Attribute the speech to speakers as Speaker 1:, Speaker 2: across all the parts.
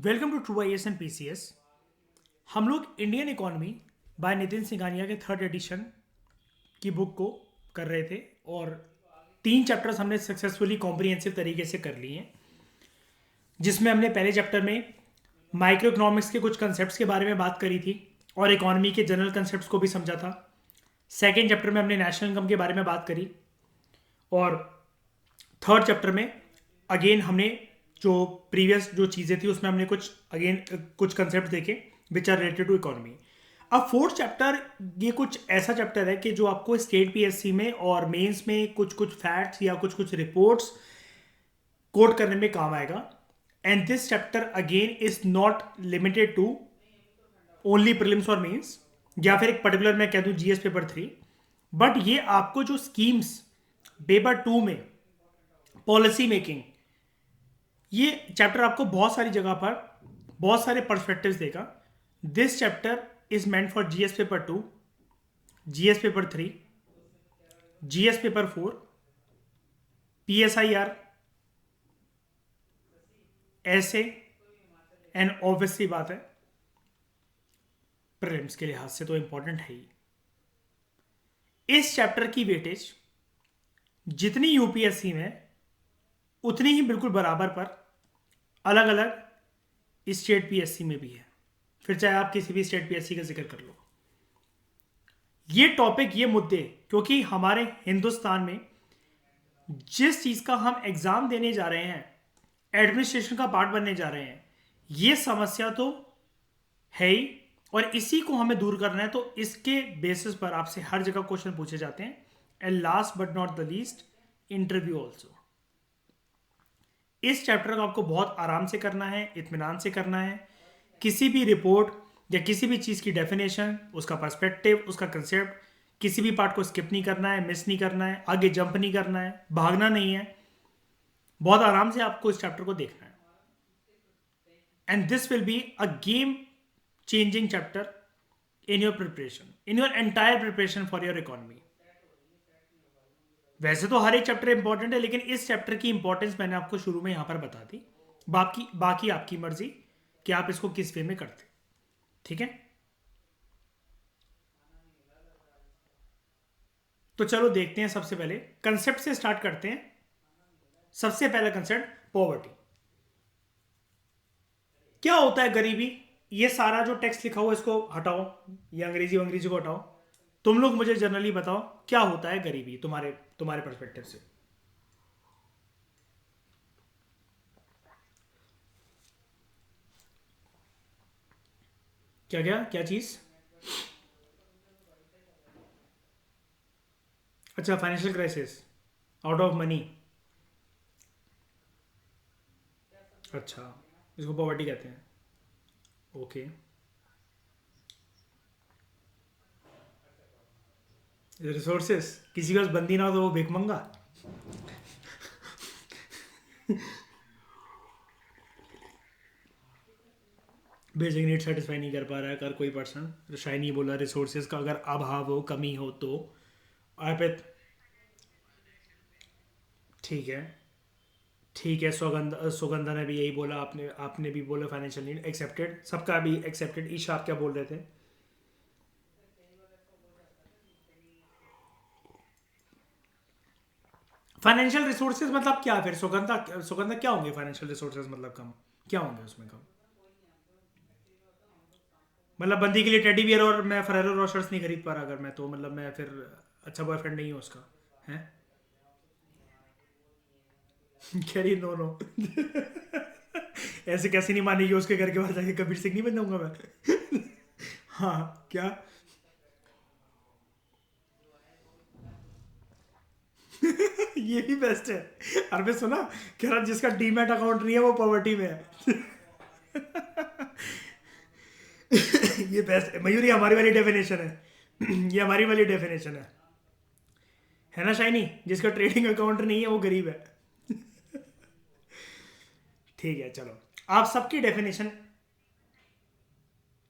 Speaker 1: Welcome to true I S and P C S. हम लोग Indian economy by Nitin Singhania के third addition की book को कर रहे थे और 3 चैप्टर्स हमने सक्सेसफुली कॉम्प्रिहेंसिव तरीके से कर लिए हैं, जिसमें हमने पहले चैप्टर में माइक्रो इकोनॉमिक्स के कुछ कंसेप्ट्स के बारे में बात करी थी और इकोनॉमी के जनरल कंसेप्ट्स को भी समझा था। सेकेंड चैप्टर में हमने नेशनल इनकम के बारे में बात करी और थर्ड चैप्टर में अगेन हमने जो प्रीवियस जो चीज़ें थी उसमें हमने कुछ कंसेप्ट देखे which are related to economy. अब फोर्थ चैप्टर ये कुछ ऐसा चैप्टर है कि जो आपको स्टेट पीएससी में और मेंस में कुछ कुछ फैक्ट्स या कुछ कुछ रिपोर्ट्स कोट करने में काम आएगा। And this chapter again is not limited to only prelims और मेंस या फिर एक पर्टिकुलर मैं कह दूं जीएस पेपर 3, बट ये आपको जो स्कीम्स पेपर 2 में पॉलिसी मेकिंग, ये चैप्टर आपको बहुत सारी जगह पर बहुत सारे पर्सपेक्टिव्स देगा। This chapter is meant for GS paper 2, GS paper 3, GS paper 4, PSIR, ऐसे एंड ऑब्वियसली बात है प्रीलिम्स के लिहाज से तो इंपॉर्टेंट है ही। इस चैप्टर की वेटेज जितनी यूपीएससी में उतनी ही बिल्कुल बराबर पर अलग अलग स्टेट पीएससी में भी है, फिर चाहे आप किसी भी स्टेट पीएससी का जिक्र कर लो। ये टॉपिक, ये मुद्दे, क्योंकि हमारे हिंदुस्तान में जिस चीज का हम एग्जाम देने जा रहे हैं, एडमिनिस्ट्रेशन का पार्ट बनने जा रहे हैं, ये समस्या तो है ही और इसी को हमें दूर करना है। तो इसके बेसिस पर आपसे हर जगह क्वेश्चन पूछे जाते हैं। And last but not the least, interview also. इस चैप्टर को आपको बहुत आराम से करना है, इत्मीनान से करना है। किसी भी रिपोर्ट या किसी भी चीज़ की डेफिनेशन, उसका पर्सपेक्टिव, उसका कंसेप्ट, किसी भी पार्ट को स्किप नहीं करना है, मिस नहीं करना है, आगे जंप नहीं करना है, भागना नहीं है। बहुत आराम से आपको इस चैप्टर को देखना है। And this will be a game changing chapter in your preparation, in your entire preparation for your economy. वैसे तो हर एक चैप्टर इंपॉर्टेंट है, लेकिन इस चैप्टर की इंपॉर्टेंस मैंने आपको शुरू में यहां पर बता दी। बाकी आपकी मर्जी कि आप इसको किस वे में करते। ठीक है, तो चलो देखते हैं। सबसे पहले कंसेप्ट से स्टार्ट करते हैं। सबसे पहला कंसेप्ट, पॉवर्टी। क्या होता है गरीबी? ये सारा जो टेक्स्ट लिखा हुआ इसको हटाओ, ये अंग्रेजी को हटाओ। तुम लोग मुझे जनरली बताओ क्या होता है गरीबी तुम्हारे पर्सपेक्टिव से। क्या चीज? अच्छा, financial crisis, out of money. अच्छा, इसको पॉवर्टी कहते हैं। ओके, रिसोर्सेस, किसी के पास बंदी ना हो तो वो भिखमंगा। बेसिक नीड सेटिस्फाई नहीं कर पा रहा है अगर कोई पर्सन, शायद नहीं बोला, रिसोर्सेज का अगर अभाव हो, कमी हो तो आप। ठीक है, ठीक है। सुगंधा ने भी यही बोला, आपने भी बोला फाइनेंशियल नीड एक्सेप्टेड, सबका भी एक्सेप्टेड। ईशा, आप क्या बोल रहे थे? फाइनेंशियल रिसोर्सेज मतलब क्या? फिर सुगंधा क्या होंगे फाइनेंशियल रिसोर्सेज? मतलब कम क्या होंगे उसमें? कम मतलब बंदी के लिए टेडी बियर और मैं फरेरो रोशर्स नहीं खरीद पा रहा अगर मैं, तो मतलब मैं फिर अच्छा बॉयफ्रेंड नहीं हूँ उसका, है? कह रही नो नो। ऐसे कैसे नहीं मानेगी? उसके घर के बाहर जाके कबीर सिंह नहीं बन जाऊंगा मैं? हाँ, क्या? ये भी बेस्ट है। अरे सुना, कह रहा जिसका डीमैट अकाउंट नहीं है वो पॉवर्टी में है। ये बेस्ट है मयूरी, हमारी वाली डेफिनेशन है। ये हमारी वाली डेफिनेशन है ना शाइनी? जिसका ट्रेडिंग अकाउंट नहीं है वो गरीब है। ठीक है, चलो। आप सबकी डेफिनेशन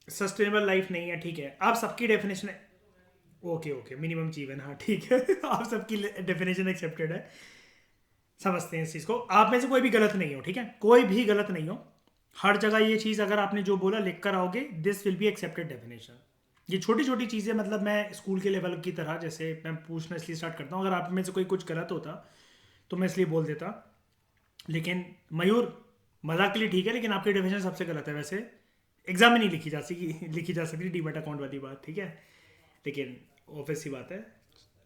Speaker 1: सस्टेनेबल लाइफ नहीं है, ठीक है। आप सबकी डेफिनेशन, ओके ओके, मिनिमम जीवन, हाँ ठीक है। आप सबकी डेफिनेशन एक्सेप्टेड है, समझते हैं इस चीज़ को। आप में से कोई भी गलत नहीं हो, ठीक है? कोई भी गलत नहीं हो। हर जगह ये चीज़ अगर आपने जो बोला लिख कर आओगे, this will be accepted definition. ये छोटी छोटी चीज़ें, मतलब मैं स्कूल के लेवल की तरह, जैसे मैं पूछना इसलिए स्टार्ट करता हूँ, अगर आप में से कोई कुछ गलत होता तो मैं इसलिए बोल देता। लेकिन मयूर, मजाक के लिए ठीक है, लेकिन आपकी डेफिनेशन सबसे गलत है वैसे। एग्जाम में नहीं लिखी जा सकती डीमैट अकाउंट वाली बात, ठीक है। लेकिन ऑब्वियस सी बात है,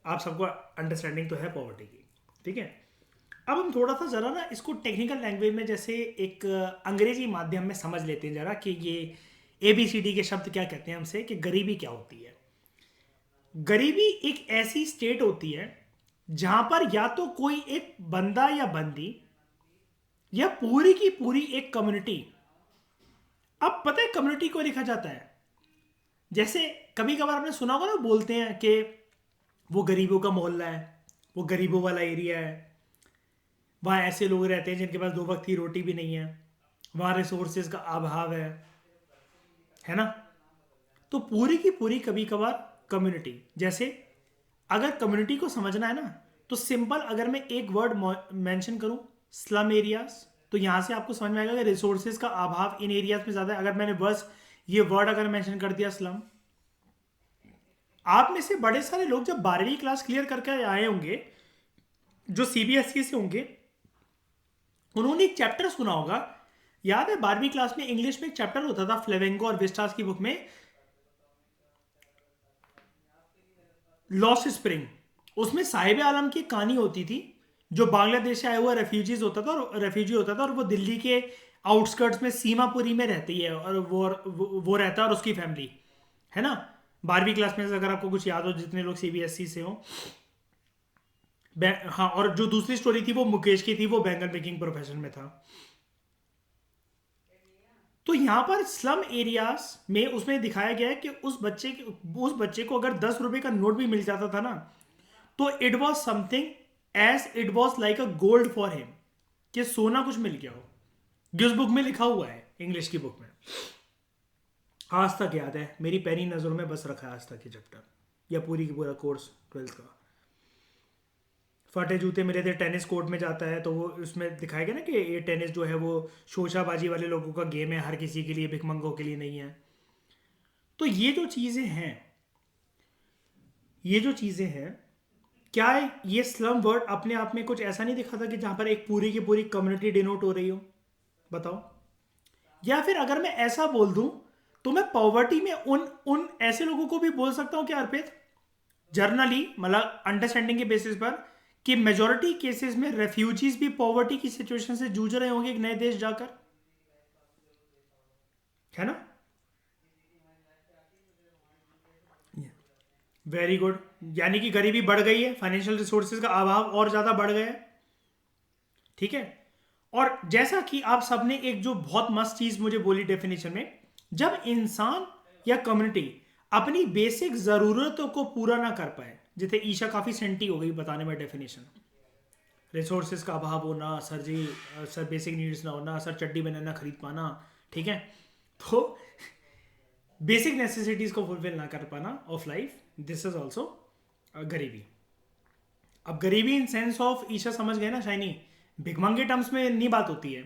Speaker 1: आप सबको अंडरस्टैंडिंग तो है पॉवर्टी की, ठीक है। अब हम थोड़ा सा ज़रा ना इसको टेक्निकल लैंग्वेज में, जैसे एक अंग्रेजी माध्यम में समझ लेते हैं ज़रा, कि ये ABCD के शब्द क्या कहते हैं हमसे, कि गरीबी क्या होती है। गरीबी एक ऐसी स्टेट होती है जहां पर या तो कोई एक बंदा या बंदी या पूरी की पूरी एक कम्युनिटी, अब पता है कम्युनिटी को लिखा जाता है, जैसे कभी कभार आपने सुना होगा ना, बोलते हैं कि वो गरीबों का मोहल्ला है, वो गरीबों वाला एरिया है, वहाँ ऐसे लोग रहते हैं जिनके पास 2 वक्त की रोटी भी नहीं है, वहाँ रिसोर्सेज का अभाव है ना। तो पूरी की पूरी कभी कभार कम्युनिटी, जैसे अगर कम्युनिटी को समझना है ना, तो सिंपल अगर मैं एक वर्ड मेंशन करूं, स्लम एरियाज, तो यहां से आपको समझ में आएगा कि रिसोर्सेज का अभाव इन एरियाज में ज़्यादा है। अगर मैंने बस ये वर्ड अगर मेंशन कर दिया स्लम, आप में से बड़े सारे लोग जब 12वीं क्लास क्लियर करके आए होंगे, जो CBSE से होंगे, उन्होंने एक चैप्टर सुना होगा, याद है 12वीं क्लास में इंग्लिश में एक चैप्टर होता था फ्लेवेंगो और विस्टास की बुक में, लॉस्ट स्प्रिंग। उसमें साहिब आलम की कहानी होती थी, जो बांग्लादेश से आया हुआ रेफ्यूजी होता था, और वो दिल्ली के आउटस्कर्ट्स में सीमापुरी में रहती है, और वो रहता है और उसकी फैमिली, है ना। 12वीं क्लास में से अगर आपको कुछ याद हो, जितने लोग CBSE से हो। हाँ, और जो दूसरी स्टोरी थी वो मुकेश की थी, वो बैंगन मेकिंग प्रोफेशन में था। तो यहाँ पर स्लम एरियाज में उसमें दिखाया गया है कि उस बच्चे को अगर 10 रुपए का नोट भी मिल जाता था ना, तो it was something as it was like a gold for him, कि सोना कुछ मिल गया हो। गिस बुक में लिखा हुआ है, इंग्लिश की बुक में। आज तक याद है, मेरी पैनी नज़रों में बस रखा है आज तक ये चैप्टर, या पूरी की पूरा कोर्स 12th का। फटे जूते मिले थे, टेनिस कोर्ट में जाता है, तो वो उसमें दिखाया गया ना कि ये टेनिस जो है वो शोशाबाजी वाले लोगों का गेम है, हर किसी के लिए, भिखमंगों के लिए नहीं है। तो ये जो चीज़ें हैं, क्या ये स्लम वर्ड अपने आप में कुछ ऐसा नहीं दिखा था कि जहां पर एक पूरी की पूरी कम्युनिटी डिनोट हो रही हो? बताओ। या फिर अगर मैं ऐसा बोल दूं, तो मैं पॉवर्टी में उन उन ऐसे लोगों को भी बोल सकता हूं कि अर्पित, जर्नली मतलब अंडरस्टैंडिंग के बेसिस पर, कि मेजोरिटी केसेस में रेफ्यूजीज भी पॉवर्टी की सिचुएशन से जूझ रहे होंगे एक नए देश जाकर, है ना। Very good. यानी कि गरीबी बढ़ गई है, फाइनेंशियल रिसोर्सेज का अभाव और ज्यादा बढ़ गया है, ठीक है। और जैसा कि आप सबने एक जो बहुत मस्त चीज मुझे बोली डेफिनेशन में, जब इंसान या कम्युनिटी अपनी बेसिक जरूरतों को पूरा ना कर पाए, जैसे ईशा काफी सेंटी हो गई बताने में डेफिनेशन, रिसोर्सेज का अभाव होना, सर जी, सर बेसिक नीड्स ना होना, सर चड्डी बनाना खरीद पाना, ठीक है। तो बेसिक नेसेसिटीज को फुलफिल ना कर पाना of life, this is also गरीबी। अब गरीबी इन सेंस ऑफ, ईशा समझ गए ना शाइनी, भिखमंगे टर्म्स में नहीं बात होती है,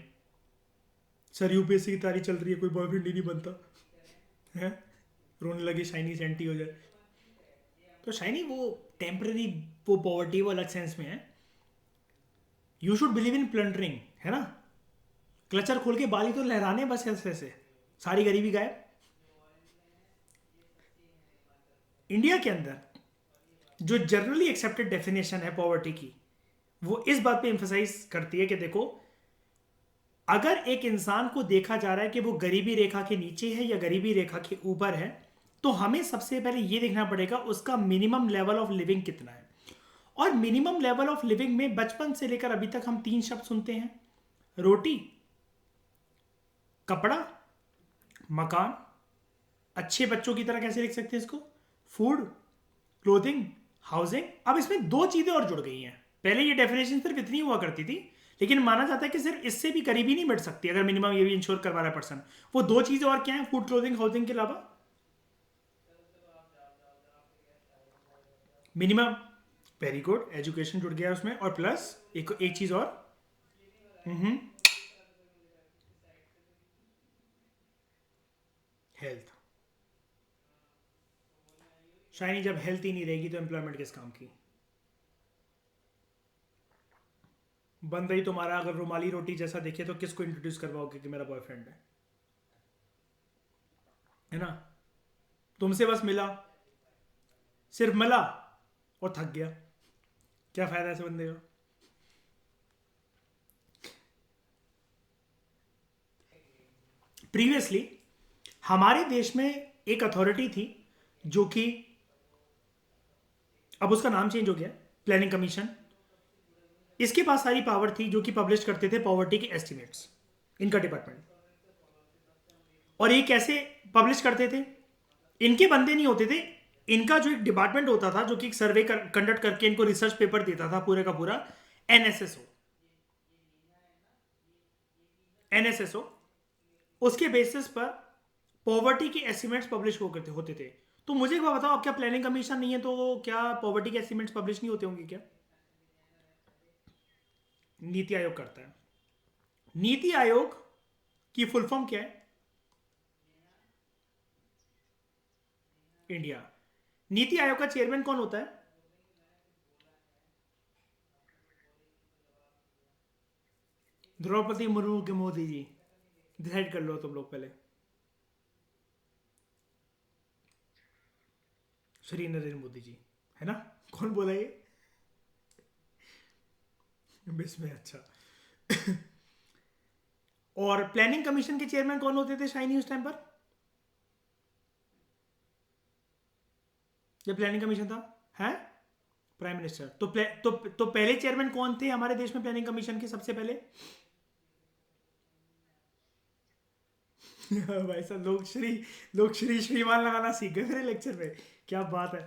Speaker 1: सर UPSC की तैयारी चल रही है, कोई बॉयफ्रेंड ही नहीं बनता है, रोने लगे शाइनी सेंटी हो जाए। तो शाइनी वो टेम्पररी, वो पॉवर्टी वो अलग सेंस में है। You should believe in plundering, है ना। क्लचर खोल के बाली तो लहराने बस, ऐसे ऐसे सारी गरीबी गायब। इंडिया के अंदर जो जनरली एक्सेप्टेड डेफिनेशन है पॉवर्टी की, वो इस बात पे एम्फसाइज करती है कि देखो, अगर एक इंसान को देखा जा रहा है कि वो गरीबी रेखा के नीचे है या गरीबी रेखा के ऊपर है, तो हमें सबसे पहले ये देखना पड़ेगा उसका मिनिमम लेवल ऑफ लिविंग कितना है। और मिनिमम लेवल ऑफ लिविंग में बचपन से लेकर अभी तक हम 3 शब्द सुनते हैं: रोटी, कपड़ा, मकान। अच्छे बच्चों की तरह कैसे लिख सकते हैं इसको? Food, clothing, housing. अब इसमें 2 चीजें और जुड़ गई हैं। पहले ये डेफिनेशन सिर्फ इतनी हुआ करती थी, लेकिन माना जाता है कि सिर्फ इससे भी गरीबी नहीं मिट सकती अगर मिनिमम ये भी इंश्योर करवा रहा है पर्सन। वो 2 चीजें और क्या है फूड, क्लोथिंग, हाउसिंग के अलावा? मिनिमम, वेरी गुड, एजुकेशन जुड़ गया उसमें, और प्लस एक एक चीज और। हम्म हेल्थ। शाइनी, जब हेल्थ ही नहीं रहेगी तो एम्प्लॉयमेंट किस काम की? बंदा ही तुम्हारा अगर रुमाली रोटी जैसा दिखे तो किसको इंट्रोड्यूस करवाओगे कि मेरा बॉयफ्रेंड है ना? तुमसे बस मिला, सिर्फ मिला और थक गया, क्या फायदा ऐसे बंदे का? प्रीवियसली हमारे देश में एक अथॉरिटी थी जो कि अब उसका नाम चेंज हो गया, प्लानिंग कमीशन। इसके पास सारी पावर थी जो कि पब्लिश करते थे पॉवर्टी के एस्टिमेट्स, इनका डिपार्टमेंट। और ये कैसे पब्लिश करते थे? इनके बंदे नहीं होते थे, इनका जो एक डिपार्टमेंट होता था जो कि एक सर्वे कंडक्ट करके इनको रिसर्च पेपर देता था पूरे का पूरा, एनएसएसओ। एनएसएसओ उसके बेसिस पर पॉवर्टी के एस्टिमेट्स पब्लिश हो करते होते थे। तो मुझे एक बात बताओ, अब क्या प्लानिंग कमीशन नहीं है तो क्या पॉवर्टी के एस्टिमेट्स पब्लिश नहीं होते होंगे क्या? नीति आयोग करता है। नीति आयोग की फुल फॉर्म क्या है? इंडिया। नीति आयोग का चेयरमैन कौन होता है? द्रौपदी मुर्मू के मोदी जी। डिसाइड कर लो तुम लोग पहले। श्री नरेंद्र मोदी जी, है ना? कौन बोला ये? बिस्मिल, अच्छा। और प्लानिंग कमीशन के चेयरमैन कौन होते थे शाइनी उस टाइम पर, जब प्लानिंग कमीशन था? है प्राइम मिनिस्टर। तो पहले चेयरमैन कौन थे हमारे देश में प्लानिंग कमीशन के सबसे पहले? भाई साहब, लोग श्री श्रीमान लगाना सीख गए मेरे लेक्चर में। क्या बात है।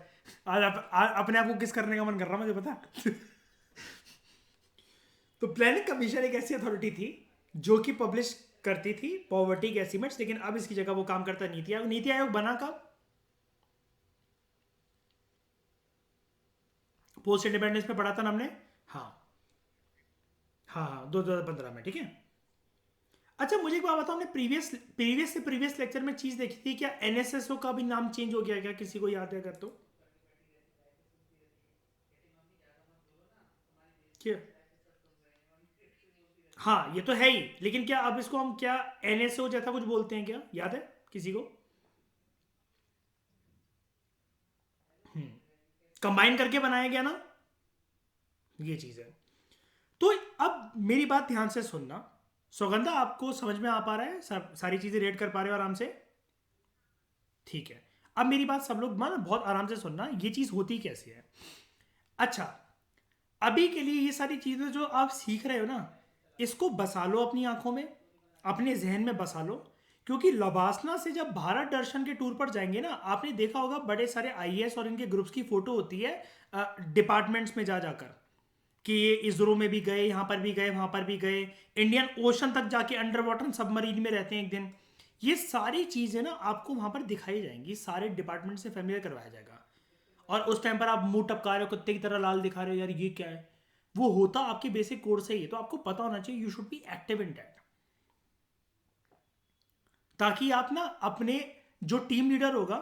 Speaker 1: अपने आप को किस करने का मन कर रहा मुझे पता। तो प्लानिंग कमीशन एक ऐसी अथॉरिटी थी जो कि पब्लिश करती थी पॉवर्टी के एस्टिमेट्स, लेकिन अब इसकी जगह वो काम करता है नीति आयोग। नीति आयोग बना कब? पोस्ट इंडिपेंडेंस में पढ़ा था ना हमने। हाँ हाँ हाँ, 2015 में, ठीक है। अच्छा, मुझे एक बात बताओ, हमने प्रीवियस लेक्चर में चीज देखी थी क्या, एनएसएसओ का भी नाम चेंज हो गया क्या? किसी को याद है अगर तो? क्या? हाँ, ये तो है ही, लेकिन क्या अब इसको हम क्या एनएसओ जैसा कुछ बोलते हैं क्या? याद है किसी को? कंबाइन करके बनाया गया ना, ये चीज है। तो अब मेरी बात ध्यान से सुनना। सौगंधा, आपको समझ में आ पा रहा है? सारी चीजें रेड कर पा रहे हो आराम से? ठीक है। अब मेरी बात सब लोग ना बहुत आराम से सुनना, ये चीज होती कैसे है। अच्छा, अभी के लिए ये सारी चीजें जो आप सीख रहे हो ना, इसको बसा लो अपनी आंखों में, अपने जहन में बसा लो। क्योंकि लबासना से जब भारत दर्शन के टूर पर जाएंगे ना, आपने देखा होगा बड़े सारे आईएएस और इनके ग्रुप्स की फोटो होती है डिपार्टमेंट्स में जा जाकर, कि ये इसरो में भी गए, यहाँ पर भी गए, वहां पर भी गए, इंडियन ओशन तक जाके अंडर वाटर सबमरीन में रहते हैं एक दिन। ये सारी चीजें ना आपको वहां पर दिखाई जाएंगी, सारे डिपार्टमेंट से फैमिलियर करवाया जाएगा। और उस टाइम पर आप मुंह टपका रहे हो, कुत्ते की तरह लाल दिखा रहे हो, यार ये क्या है? वो होता आपके बेसिक कोर्स से ही है, तो आपको पता होना चाहिए, you should be active in that. ताकि आप ना अपने जो टीम लीडर होगा,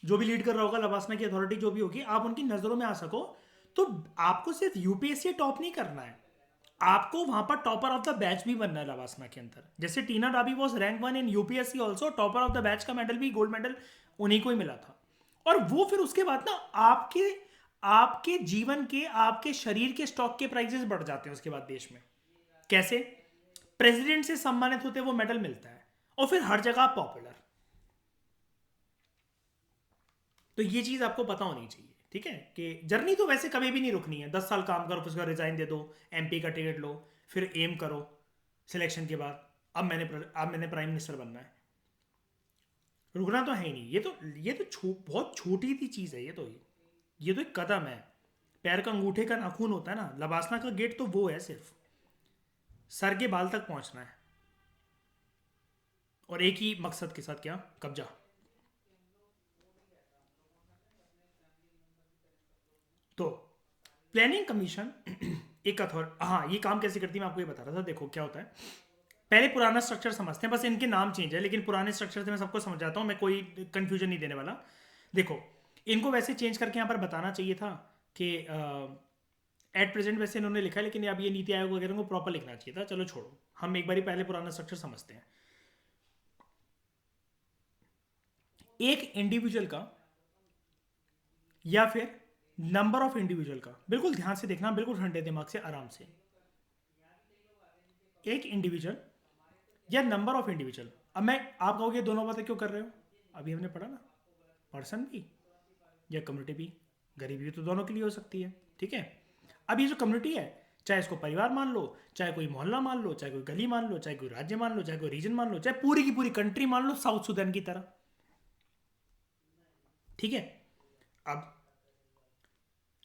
Speaker 1: जो भी लीड कर रहा होगा, लवासना की अथॉरिटी जो भी होगी, आप उनकी नजरों में आ सको। तो आपको सिर्फ यूपीएससी टॉप नहीं करना है, आपको वहां पर टॉपर ऑफ द बैच भी बनना है लवासना के अंदर। जैसे Tina Dabi was rank 1 in UPSC also, topper of the batch का मेडल भी, गोल्ड मेडल उन्हीं को ही मिला था। और वो फिर उसके बाद ना आपके आपके जीवन के, आपके शरीर के स्टॉक के प्राइजेस बढ़ जाते हैं उसके बाद देश में। कैसे? प्रेसिडेंट से सम्मानित होते वो मेडल मिलता है, और फिर हर जगह पॉपुलर। तो ये चीज आपको पता होनी चाहिए, ठीक है? कि जर्नी तो वैसे कभी भी नहीं रुकनी है। 10 साल काम करो, फिर उसका रिजाइन दे दो, एमपी का टिकट लो, फिर एम करो सिलेक्शन के बाद, अब मैंने प्राइम मिनिस्टर बनना है। रुकना तो है ही नहीं। ये तो बहुत छोटी सी चीज है। ये तो एक कदम है। पैर का अंगूठे का नाखून होता है ना, लबासना का गेट तो वो है, सिर्फ सर के बाल तक पहुंचना है। और एक ही मकसद के साथ, क्या? कब्जा। तो प्लानिंग कमीशन एक अथॉरिटी, हाँ, ये काम कैसे करती है मैं आपको ये बता रहा था। देखो क्या होता है, पहले पुराना स्ट्रक्चर समझते हैं, बस इनके नाम चेंज है, लेकिन पुराने स्ट्रक्चर से मैं सबको समझ जाता हूँ, मैं कोई कंफ्यूजन नहीं देने वाला। देखो, इनको वैसे चेंज करके यहाँ पर बताना चाहिए था कि एट प्रेजेंट वैसे इन्होंने लिखा है, लेकिन अब ये नीति आयोग वगैरह को प्रॉपर लिखना चाहिए था। चलो छोड़ो, हम एक बार पहले पुराना स्ट्रक्चर समझते हैं। एक इंडिविजुअल का या फिर नंबर ऑफ इंडिविजुअल का, बिल्कुल ध्यान से देखना, बिल्कुल ठंडे दिमाग से, आराम से। एक इंडिविजुअल या नंबर ऑफ इंडिविजुअल, अब मैं, आप कहोगे दोनों बातें क्यों कर रहे हो, अभी हमने पढ़ा ना, पर्सन भी या कम्युनिटी भी, गरीबी भी तो दोनों के लिए हो सकती है, ठीक है। अब ये जो कम्युनिटी है, चाहे इसको परिवार मान लो, चाहे कोई मोहल्ला मान लो, चाहे कोई गली मान लो, चाहे कोई राज्य मान लो, चाहे कोई रीजन मान लो, चाहे पूरी की पूरी कंट्री मान लो साउथ सुडान की तरह, ठीक है। अब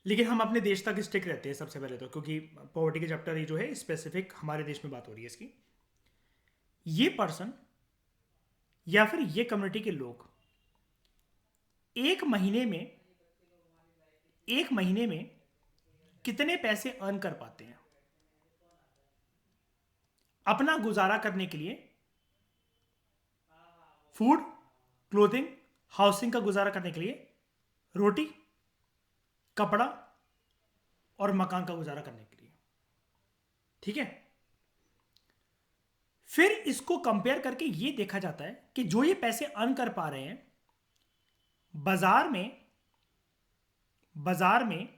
Speaker 1: लेकिन हम अपने देश तक स्टिक रहते हैं सबसे पहले तो, क्योंकि पॉवर्टी के चैप्टर ये जो है स्पेसिफिक हमारे देश में बात हो रही है इसकी। ये पर्सन या फिर ये कम्युनिटी के लोग एक महीने में कितने पैसे अर्न कर पाते हैं अपना गुजारा करने के लिए, फूड, क्लोथिंग, हाउसिंग का गुजारा करने के लिए, रोटी, कपड़ा और मकान का गुजारा करने के लिए, ठीक है। फिर इसको कंपेयर करके ये देखा जाता है कि जो ये पैसे अर्न कर पा रहे हैं बाजार में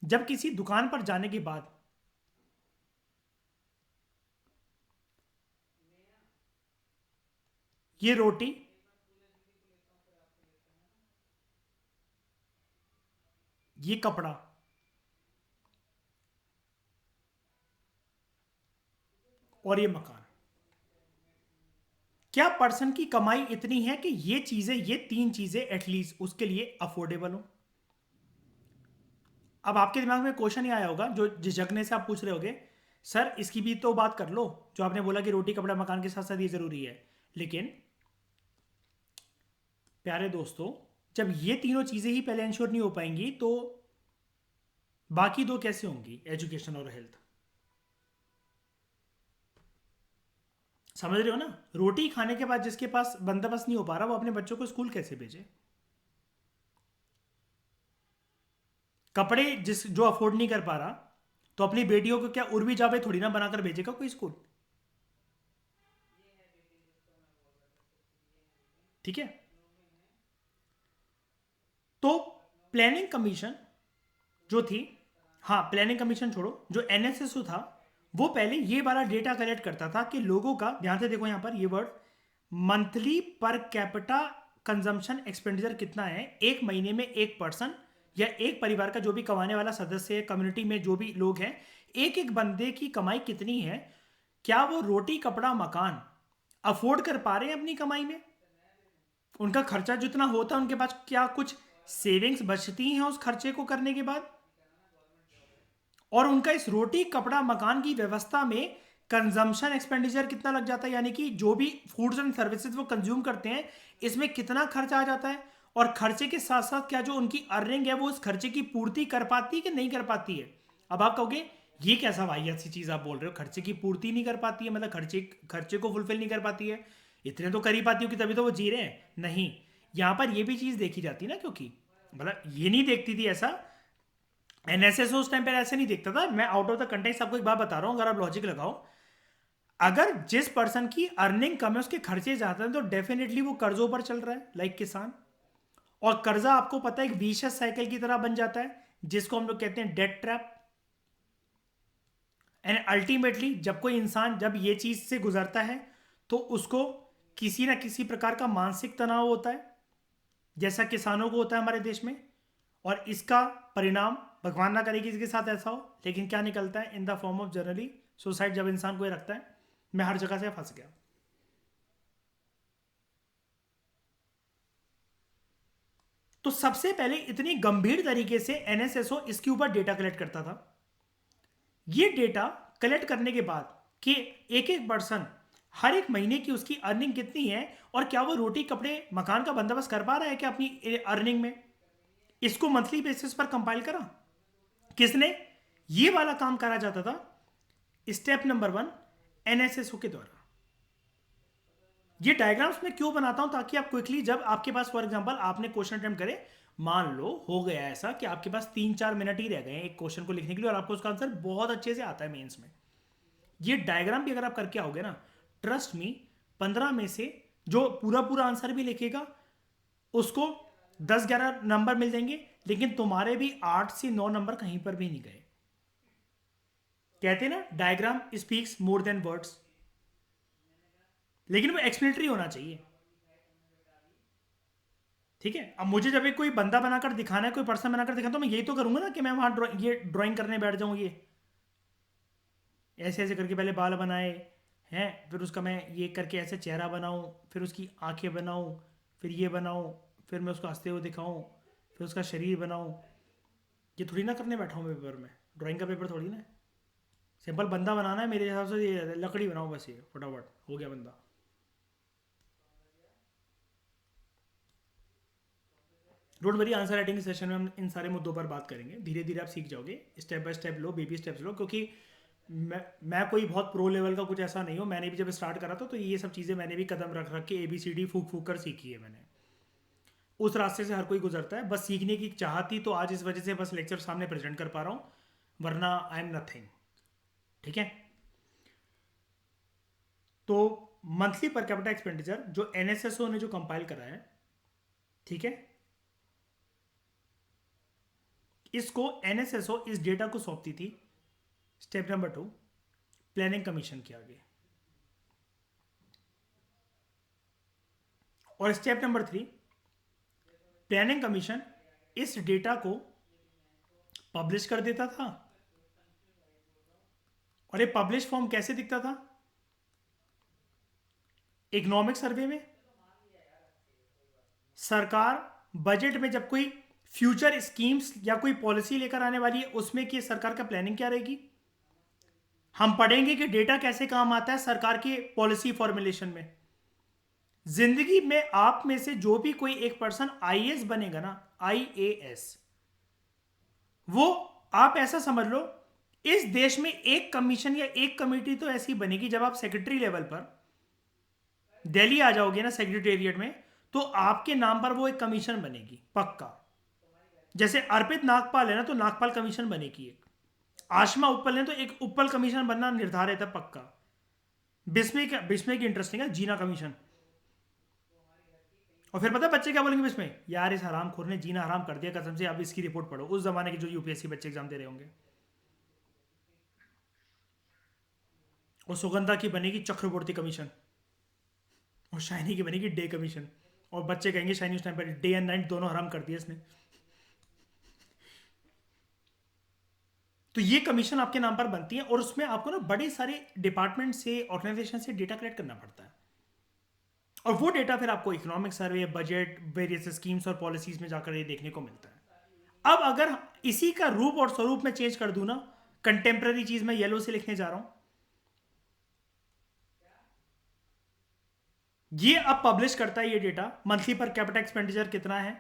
Speaker 1: जब किसी दुकान पर जाने के बाद ये रोटी, ये कपड़ा और ये मकान, क्या पर्सन की कमाई इतनी है कि ये चीजें, ये तीन चीजें एटलीस्ट उसके लिए अफोर्डेबल हो। अब आपके दिमाग में क्वेश्चन ही आया होगा, जो झिझकने से आप पूछ रहे होगे, सर इसकी भी तो बात कर लो, जो आपने बोला कि रोटी कपड़ा मकान के साथ साथ ये जरूरी है। लेकिन प्यारे दोस्तों, जब ये तीनों चीजें ही पहले इंश्योर नहीं हो पाएंगी तो बाकी दो कैसे होंगी, एजुकेशन और हेल्थ। समझ रहे हो ना, रोटी खाने के बाद जिसके पास बंदोबस्त नहीं हो पा रहा, वो अपने बच्चों को स्कूल कैसे भेजे। कपड़े जो अफोर्ड नहीं कर पा रहा, तो अपनी बेटियों को क्या उर्वी जावे थोड़ी ना बनाकर भेजेगा कोई स्कूल, ठीक है। तो प्लानिंग कमीशन जो थी, हाँ प्लानिंग कमीशन छोड़ो, जो एनएसएसओ था वो पहले ये वाला डेटा कलेक्ट करता था कि लोगों का, ध्यान से देखो यहां पर ये word, monthly per capita consumption expenditure कितना है एक महीने में, एक पर्सन या एक परिवार का जो भी कमाने वाला सदस्य है, कम्युनिटी में जो भी लोग हैं, एक एक बंदे की कमाई कितनी है, क्या वो रोटी कपड़ा मकान अफोर्ड कर पा रहे हैं अपनी कमाई में, उनका खर्चा जितना होता है उनके पास क्या कुछ सेविंग्स बचती हैं उस खर्चे को करने के बाद, और उनका इस रोटी कपड़ा मकान की व्यवस्था में कंजम्पशन एक्सपेंडिचर कितना लग जाता है, यानी कि जो भी फूड्स एंड सर्विसेज वो कंज्यूम करते हैं इसमें कितना खर्चा आ जाता है, और खर्चे के साथ साथ क्या जो उनकी अर्निंग है वो उस खर्चे की पूर्ति कर पाती है कि नहीं कर पाती है। अब आप कहोगे ये कैसा वाहियात सी चीज आप बोल रहे हो, खर्चे की पूर्ति नहीं कर पाती है, मतलब खर्चे को फुलफिल नहीं कर पाती है, इतने तो कर ही पाती हो कि तभी तो वो जी रहे हैं, नहीं। यहां पर ये भी चीज देखी जाती है ना, क्योंकि मतलब ये नहीं देखती थी ऐसा, एनएसएसओ उस टाइम पर ऐसे नहीं देखता था। मैं आउट ऑफ द कंटेक्स्ट आपको एक बात बता रहा हूं, अगर आप लॉजिक लगाओ, अगर जिस पर्सन की अर्निंग कम है उसके खर्चे ज्यादा हैं तो डेफिनेटली वो कर्जों पर चल रहा है, लाइक किसान, और कर्जा आपको पता है एक विशियस साइकिल की तरह बन जाता है जिसको हम लोग कहते हैं डेट ट्रैप। एंड अल्टीमेटली जब कोई इंसान जब ये चीज से गुजरता है तो उसको किसी ना किसी प्रकार का मानसिक तनाव होता है, जैसा किसानों को होता है हमारे देश में, और इसका परिणाम भगवान ना करे किसी के साथ ऐसा हो, लेकिन क्या निकलता है in the form of generally suicide, जब इंसान को ये रखता है मैं हर जगह से फंस गया। तो सबसे पहले इतनी गंभीर तरीके से एनएसएसओ इसके ऊपर डेटा कलेक्ट करता था। ये डेटा कलेक्ट करने के बाद कि एक एक पर्सन हर एक महीने की उसकी अर्निंग कितनी है और क्या वो रोटी कपड़े मकान का बंदोबस्त कर पा रहा है क्या अपनी अर्निंग में, इसको मंथली बेसिस पर कंपाइल करा। किसने ये वाला काम करा जाता था, स्टेप नंबर 1 एनएसएसओ के द्वारा। ये डायग्राम्स मैं क्यों बनाता हूं, ताकि आप क्विकली, जब आपके पास फॉर एग्जांपल आपने क्वेश्चन अटेम्प्ट करे, मान लो हो गया ऐसा कि आपके पास 3-4 मिनट ही रह गए हैं एक क्वेश्चन को लिखने के लिए और आपको उसका आंसर बहुत अच्छे से आता है मेंस में, ये डायग्राम भी अगर आप करके आओगे ना, ट्रस्ट मी, 15 में से जो पूरा पूरा आंसर भी लिखेगा उसको 10-11 नंबर मिल जाएंगे, लेकिन तुम्हारे भी 8 से 9 नंबर कहीं पर भी नहीं गए। कहते हैं ना, diagram speaks more than words, लेकिन वो एक्सप्लेनेटरी होना चाहिए। ठीक है, अब मुझे जब एक कोई बंदा बनाकर दिखाना है, कोई पर्सन बनाकर दिखाना, तो मैं यही तो करूंगा ना कि मैं वहां ये ड्राइंग करने बैठ जाऊं, ये ऐसे ऐसे करके पहले बाल बनाए हैं, फिर उसका मैं ये करके ऐसे चेहरा बनाऊं, फिर उसकी आंखें बनाऊं, फिर ये बनाऊं, फिर मैं उसको हंसते हुए दिखाऊं, फिर उसका शरीर बनाऊं। ये थोड़ी ना करने बैठा हूँ मैं पेपर में, ड्राइंग का पेपर थोड़ी ना है। सिंपल बंदा बनाना है मेरे हिसाब से, ये लकड़ी बनाओ बस, ये फटाफट हो गया बंदा। Don't worry, answer writing session में हम इन सारे मुद्दों पर बात करेंगे, धीरे धीरे आप सीख जाओगे, स्टेप बाय स्टेप लो, बेबी स्टेप्स लो, क्योंकि मैं कोई बहुत प्रो लेवल का कुछ ऐसा नहीं हूँ। मैंने भी जब स्टार्ट करा था तो ये सब चीज़ें मैंने भी कदम रख रख के ABCD फूक फूक कर सीखी है मैंने। उस रास्ते से हर कोई गुजरता है, बस सीखने की चाह थी तो आज इस वजह से बस लेक्चर सामने प्रेजेंट कर पा रहा हूँ, वरना आई एम नथिंग। ठीक है, तो मंथली पर कैपिटा एक्सपेंडिचर जो NSSO ने जो कंपाइल करा है, ठीक है, इसको NSSO इस डेटा को सौंपती थी स्टेप नंबर 2 प्लानिंग कमीशन के आगे, और स्टेप नंबर 3 प्लानिंग कमीशन इस डेटा को पब्लिश कर देता था। और ये पब्लिश फॉर्म कैसे दिखता था? इकोनॉमिक सर्वे में सरकार बजट में जब कोई फ्यूचर स्कीम्स या कोई पॉलिसी लेकर आने वाली है, उसमें कि सरकार का प्लानिंग क्या रहेगी, हम पढ़ेंगे कि डेटा कैसे काम आता है सरकार के पॉलिसी फॉर्मुलेशन में। जिंदगी में आप में से जो भी कोई एक पर्सन IAS बनेगा ना, IAS, वो आप ऐसा समझ लो, इस देश में एक कमीशन या एक कमेटी तो ऐसी बनेगी, जब आप सेक्रेटरी लेवल पर दिल्ली आ जाओगे ना सेक्रेटेरिएट में, तो आपके नाम पर वो एक कमीशन बनेगी पक्का। जैसे अर्पित नागपाल है ना, तो नागपाल कमीशन बनेगी एक। आशमा उप्पल है तो एक उप्पल कमीशन बनना निर्धारित है पक्का। बिस्मे की इंटरेस्टिंग है, जीना कमीशन। और फिर पता है बच्चे क्या बोलेंगे बिस्मे, यार इस हरामखोर ने जीना हराम कर दिया कसम से, अब इसकी रिपोर्ट पढ़ो। उस जमाने के जो UPSC बच्चे एग्जाम दे रहे होंगे। और सुगंधा की बनेगी चक्रवर्ती कमीशन, और शाइनी की बनेगी डे कमीशन। और बच्चे कहेंगे शाइनी उस time per day and night दोनों हराम कर दिया इसने। तो ये कमीशन आपके नाम पर बनती है, और उसमें आपको ना बड़े सारे डिपार्टमेंट से, ऑर्गेनाइजेशन से डेटा कलेक्ट करना पड़ता है, और वो डेटा फिर आपको economic survey, budget, various schemes और पॉलिसीज में जाकर ये देखने को मिलता है। अब अगर इसी का रूप और स्वरूप में चेंज कर दूं ना, कंटेम्प्रेरी चीज मैं येलो से लिखने जा रहा हूं, ये अब पब्लिश करता है ये data, monthly per capita expenditure कितना है,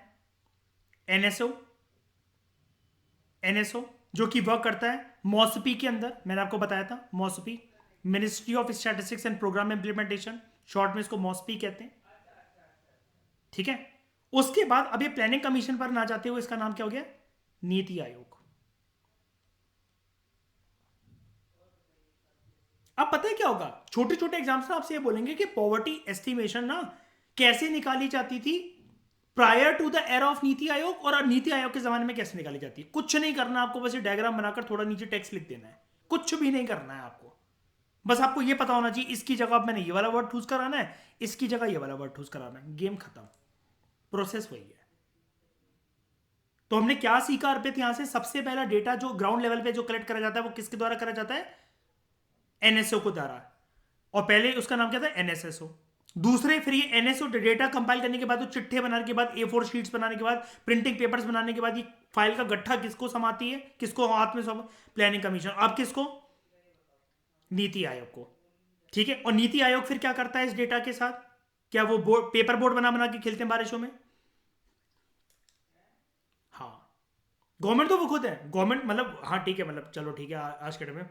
Speaker 1: NSO जो कि वर्क करता है मॉसपी के अंदर। मैंने आपको बताया था MoSPI, ministry of statistics and programme implementation, short में इसको मॉसपी कहते हैं। ठीक है, उसके बाद अब ये प्लानिंग कमीशन पर ना जाते हुए इसका नाम क्या हो गया, नीति आयोग। अब पता है क्या होगा, छोटे छोटे एग्जाम्स ना आपसे ये बोलेंगे कि पॉवर्टी एस्टिमेशन ना कैसे निकाली जाती थी prior to the era of Niti Aayog, और नीति आयोग के जमाने में कैसे निकाली जाती है। कुछ नहीं करना आपको, बस ये डायग्राम बनाकर थोड़ा नीचे टेक्स्ट लिख देना है, कुछ भी नहीं करना है आपको। बस आपको ये पता होना चाहिए इसकी जगह मैंने ये वाला वर्ड चूज कराना है, इसकी जगह ये वाला वर्ड चूज कराना है, गेम खत्म। प्रोसेस वही है। तो हमने क्या सीखा अर्पित यहां से, सबसे पहला डेटा जो ग्राउंड लेवल पे जो कलेक्ट करा जाता है वो किसके द्वारा करा जाता है, NSO को द्वारा। और पहले उसका नाम क्या था, NSSO। दूसरे फिर ये NSO डेटा कंपाइल करने के बाद, तो चिट्ठे बनाने के बाद, A4 शीट्स बनाने के बाद, प्रिंटिंग पेपर्स बनाने के बाद, ये फाइल का गट्ठा किसको समाती है, किसको हाथ में प्लानिंग कमीशन। अब किसको, नीति आयोग को। ठीक है, और नीति आयोग फिर क्या करता है इस डेटा के साथ, क्या वो पेपर बोर्ड बना बना के खेलते हैं बारिशों में? हाँ, गवर्नमेंट तो वो खुद है, गवर्नमेंट मतलब, हाँ ठीक है, मतलब चलो ठीक है, आज के टाइम में।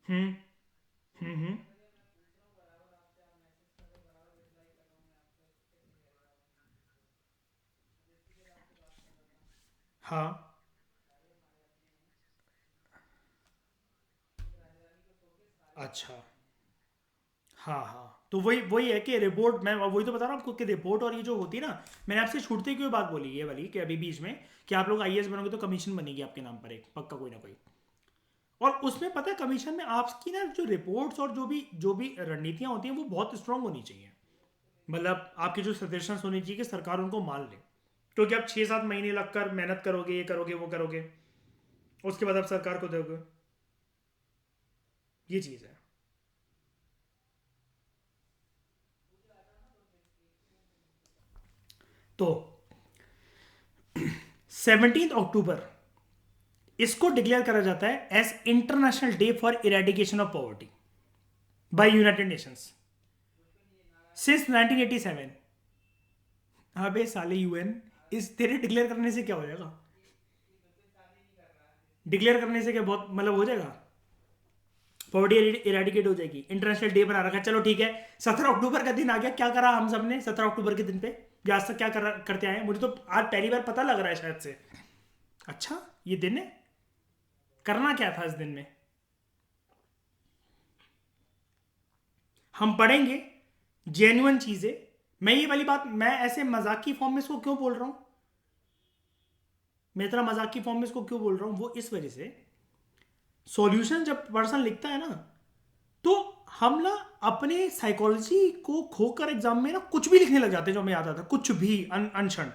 Speaker 1: हम्म हम्म हम्म हाँ अच्छा। हाँ हाँ, तो वही वही है कि रिपोर्ट, मैं वही तो बता रहा हूँ आपको कि रिपोर्ट और ये जो होती है ना, मैंने आपसे छूटते क्यों बात बोली ये वाली कि अभी बीच में कि आप लोग आईएएस बनोगे तो कमीशन बनेगी आपके नाम पर एक पक्का कोई ना कोई। और उसमें पता है कमीशन में आपकी ना जो रिपोर्ट्स और जो भी रणनीतियां होती हैं वो बहुत स्ट्रांग होनी चाहिए। मतलब आपके जो सजेशंस होनी चाहिए कि सरकार उनको मान ले। क्योंकि आप 6-7 महीने लगकर मेहनत करोगे, ये करोगे वो करोगे, उसके बाद आप सरकार को दोगे। ये चीज़ है। तो 17 अक्टूबर इसको डिक्लेयर करा जाता है as international day for eradication of poverty by United Nations since 1987। अबे साले यूएन, इस तेरे डिक्लेयर करने से क्या हो जाएगा? डिक्लेयर करने से क्या बहुत मतलब हो जाएगा? पॉवर्टी इरेडिकेट हो जाएगी। इंटरनेशनल डे बना रखा है, चलो ठीक है। 17 अक्टूबर का दिन आ गया, क्या करा हम सब ने 17 अक्टूबर के दिन पे? या आज तक क्या करते आए हैं? मुझे तो आज पहली बार पता लग रहा है शायद से। अच्छा, ये दिन है। करना क्या था इस दिन में? हम पढ़ेंगे जेन्युइन चीजें। मैं ये वाली बात मैं ऐसे मजाक की फॉर्म में इसको क्यों बोल रहा हूं? मैं इतना मजाक की फॉर्म में इसको क्यों बोल रहा हूं? वो इस वजह से, सॉल्यूशन जब पर्सन लिखता है ना, तो हम ना अपने साइकोलॉजी को खोकर एग्जाम में ना कुछ भी लिखने लग जाते हैं जो हमें याद आता है, कुछ भी अनशन।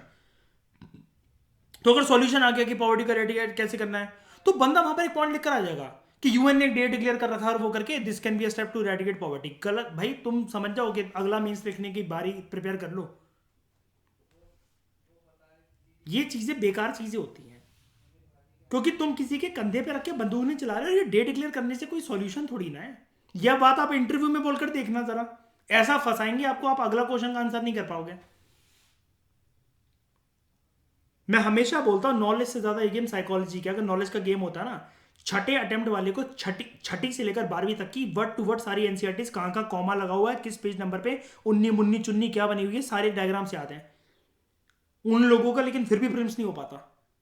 Speaker 1: तो अगर सॉल्यूशन आ गया कि पॉवर्टी का रेडिकेट कैसे करना है, तो बंदा वहां पर एक पॉइंट लिख कर आ जाएगा कि यूएन ने एक डे डिक्लेयर कर रखा है और वो करके this can be a step to eradicate poverty. गलत भाई, तुम समझ जाओ कि अगला मीन्स लिखने की बारी प्रिपेयर कर लो। ये चीजें बेकार चीजें होती हैं, क्योंकि तुम किसी के कंधे पे रख के बंदूक नहीं चला रहे हो। ये डे डिक्लेयर करने से कोई सॉल्यूशन थोड़ी ना है। यह बात आप इंटरव्यू में बोलकर देखना जरा, ऐसा फंसाएंगे आपको, आप अगला क्वेश्चन का आंसर नहीं कर पाओगे। मैं हमेशा बोलता हूँ नॉलेज से ज्यादा ये गेम साइकोलॉजी का। अगर नॉलेज का गेम होता ना, छठे अटेम्प्ट वाले को छठी छठी से लेकर 12वीं तक की वर्ड टू वर्ड सारी एनसीईआरटीज, कहाँ का कॉमा लगा हुआ है, किस पेज नंबर पे उन्नी मुन्नी चुन्नी क्या बनी हुई है, सारे डायग्राम से आते हैं उन लोगों का। लेकिन फिर भी प्रिम्स नहीं हो पाता।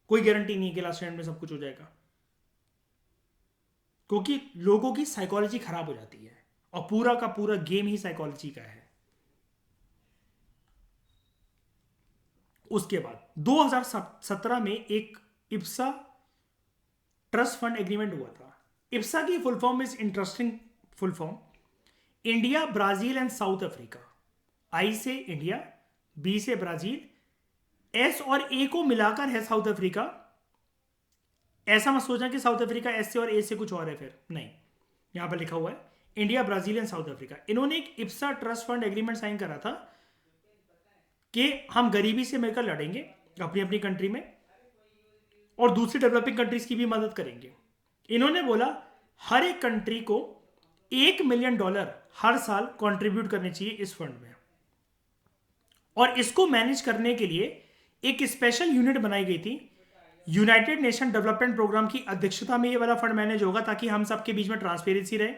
Speaker 1: कोई गारंटी नहीं है कि लास्ट एंड में सब कुछ हो जाएगा, क्योंकि लोगों की साइकोलॉजी खराब हो जाती है और पूरा का पूरा गेम ही साइकोलॉजी का है। उसके बाद 2017 में एक इप्सा ट्रस्ट फंड एग्रीमेंट हुआ था। इप्सा की full form is interesting full form, India, Brazil and South Africa. I से इंडिया, बी से ब्राजील, एस और ए को मिलाकर है साउथ अफ्रीका। ऐसा मत सोचना कि साउथ अफ्रीका एस से और ए से कुछ और है, फिर नहीं। यहां पर लिखा हुआ है India, Brazil and South Africa. इन्होंने एक Ipsa trust fund agreement sign करा था कि हम गरीबी से मिलकर लड़ेंगे अपनी अपनी कंट्री में, और दूसरी डेवलपिंग कंट्रीज की भी मदद करेंगे। इन्होंने बोला हर एक कंट्री को $1 मिलियन हर साल कंट्रीब्यूट करने चाहिए इस फंड में, और इसको मैनेज करने के लिए एक स्पेशल यूनिट बनाई गई थी। यूनाइटेड नेशन डेवलपमेंट प्रोग्राम की अध्यक्षता में ये वाला फंड मैनेज होगा, ताकि हम सबके बीच में ट्रांसपेरेंसी रहे।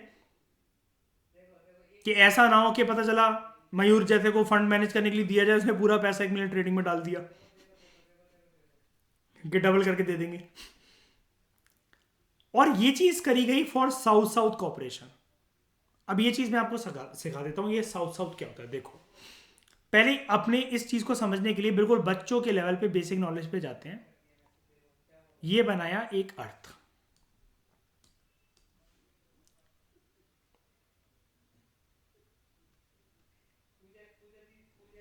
Speaker 1: कि ऐसा ना हो कि पता चला मयूर जैसे को फंड मैनेज करने के लिए दिया जाए, उसने पूरा पैसा 1 मिलियन ट्रेडिंग में डाल दिया कि डबल करके दे देंगे। और ये चीज करी गई फॉर साउथ साउथ कॉपरेशन। अब ये चीज मैं आपको सिखा देता हूं, ये साउथ साउथ क्या होता है। देखो, पहले अपने इस चीज को समझने के लिए बिल्कुल बच्चों के लेवल पे बेसिक नॉलेज पे जाते हैं। ये बनाया एक अर्थ,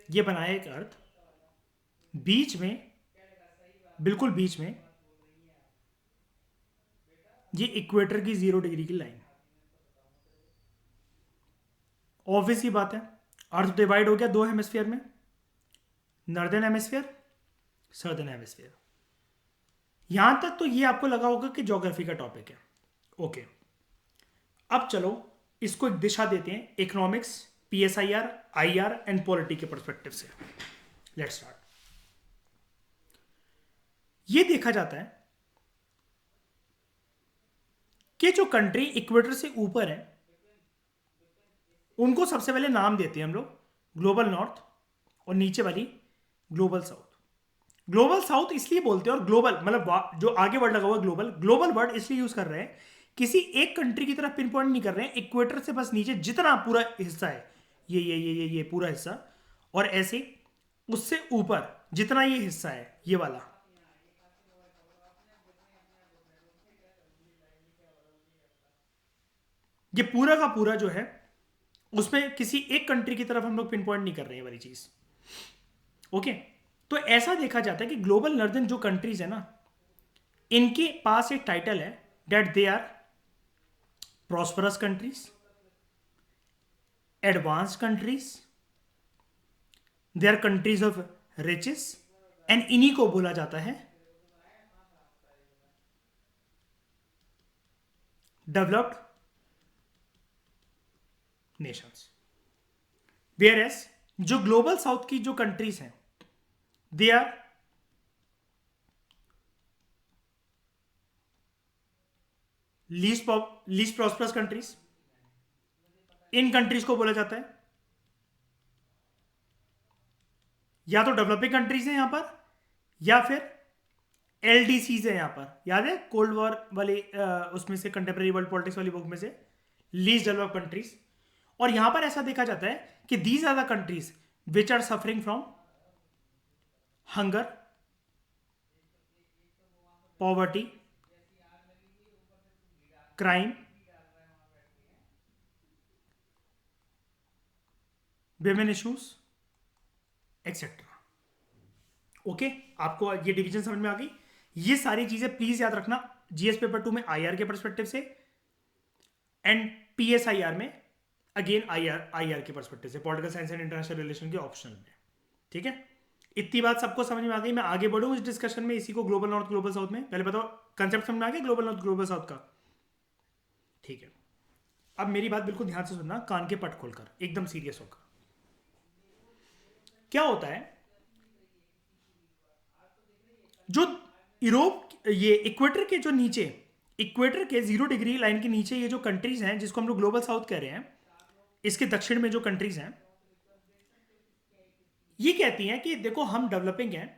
Speaker 1: ये बनाया एक अर्थ, बीच में, बिल्कुल बीच में ये इक्वेटर की 0 डिग्री की लाइन। ऑब्वियस ही बात है, अर्थ डिवाइड हो गया दो हेमिस्फीयर में, नॉर्दर्न हेमिस्फीयर, सर्दर्न हेमिस्फीयर। यहां तक तो ये आपको लगा होगा कि ज्योग्राफी का टॉपिक है। ओके, अब चलो इसको एक दिशा देते हैं economics, PSIR, IR and polity के परस्पेक्टिव से। Let's start. ये देखा जाता है कि जो कंट्री इक्वेटर से ऊपर है उनको सबसे पहले नाम देते हैं हम लोग ग्लोबल नॉर्थ, और नीचे वाली ग्लोबल साउथ। ग्लोबल साउथ इसलिए बोलते हैं, और ग्लोबल मतलब जो आगे वर्ड लगा हुआ ग्लोबल, ग्लोबल वर्ड इसलिए यूज कर रहे हैं, किसी एक कंट्री की तरफ पिन पॉइंट नहीं कर रहे हैं, इक्वेटर से बस नीचे जितना पूरा हिस्सा है, ये पूरा हिस्सा, और ऐसे उससे ऊपर जितना ये हिस्सा है, ये वाला, ये पूरा का पूरा जो है, उसमें किसी एक कंट्री की तरफ हम लोग पिन पॉइंट नहीं कर रहे हैं वाली चीज। ओके, तो ऐसा देखा जाता है कि ग्लोबल नॉर्दर्न जो कंट्रीज है ना, इनके पास एक टाइटल है that they are prosperous countries, advanced countries, they are countries of riches, and इन्हीं को बोला जाता है डेवलप्ड नेशंस। वेयर एस जो ग्लोबल साउथ की जो कंट्रीज हैं, they are least prosperous countries. इन कंट्रीज को बोला जाता है या तो डेवलपिंग कंट्रीज है यहां पर, या फिर एलडीसीज है यहां पर, याद है कोल्ड वॉर वाले उसमें से, कंटेम्प्रेरी वर्ल्ड पॉलिटिक्स वाली बुक में से, लीस्ट डेवलप कंट्रीज। और यहां पर ऐसा देखा जाता है कि these are the countries which are suffering from hunger, poverty, crime, women issues, etcetera. Okay, आपको ये डिवीजन समझ में आ गई। ये सारी चीजें प्लीज याद रखना, जीएस पेपर 2 में आईआर के परस्पेक्टिव से, एंड पीएसआईआर में अगेन आईआर के परस्पेक्टिव से, political science and international relation के ऑप्शनल में। ठीक है, इतनी बात सबको समझ में आ गई। मैं आगे बढ़ूं इस डिस्कशन में, इसी को ग्लोबल नॉर्थ ग्लोबल साउथ में, पहले बताओ कंसेप्ट समझ में आ गया ग्लोबल नॉर्थ ग्लोबल साउथ का। ठीक है, अब मेरी बात बिल्कुल ध्यान से सुनना, कान के पट खोलकर, एकदम सीरियस होकर। क्या होता है, जो यूरोप, ये इक्वेटर के जो नीचे, इक्वेटर के 0 डिग्री लाइन के नीचे ये जो कंट्रीज हैं, जिसको हम लोग ग्लोबल साउथ कह रहे हैं, इसके दक्षिण में जो कंट्रीज हैं, ये कहती हैं कि देखो हम डेवलपिंग हैं,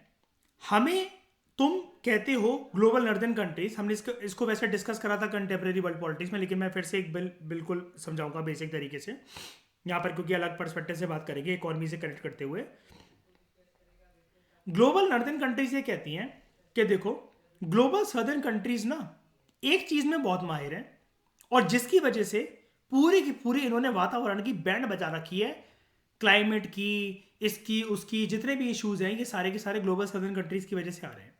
Speaker 1: हमें, तुम कहते हो ग्लोबल नॉर्दर्न कंट्रीज, हमने इसको वैसे डिस्कस करा था कंटेम्प्रेरी वर्ल्ड पॉलिटिक्स में, लेकिन मैं फिर से एक बिल्कुल समझाऊंगा बेसिक तरीके से यहां पर, क्योंकि अलग पर्सपेक्टिव से बात करेंगे इकोनॉमी से कनेक्ट करते हुए। ग्लोबल नॉर्दर्न कंट्रीज ये कहती हैं कि देखो ग्लोबल सदर्न कंट्रीज ना एक चीज में बहुत माहिर है, और जिसकी वजह से पूरी की पूरी इन्होंने वातावरण की बैंड बजा रखी है, क्लाइमेट की, इसकी उसकी, जितने भी इश्यूज हैं ये सारे के सारे ग्लोबल सदर्न कंट्रीज की वजह से आ रहे हैं।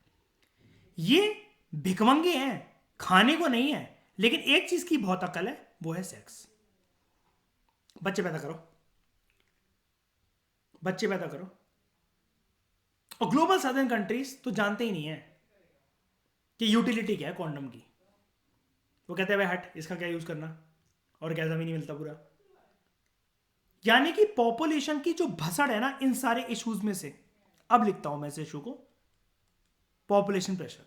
Speaker 1: ये भिखमंगे हैं, खाने को नहीं है, लेकिन एक चीज की बहुत अकल है, वो है सेक्स। बच्चे पैदा करो, बच्चे पैदा करो। और ग्लोबल सदर्न कंट्रीज तो जानते ही नहीं है कि यूटिलिटी क्या है कॉन्डम की। वो कहते हैं भाई हट, इसका क्या यूज करना, और क्या जमीन ही मिलता पूरा। यानी कि पॉपुलेशन की जो भसड़ है ना इन सारे इश्यूज में से, अब लिखता हूं मैं इस इशू को, पॉपुलेशन प्रेशर,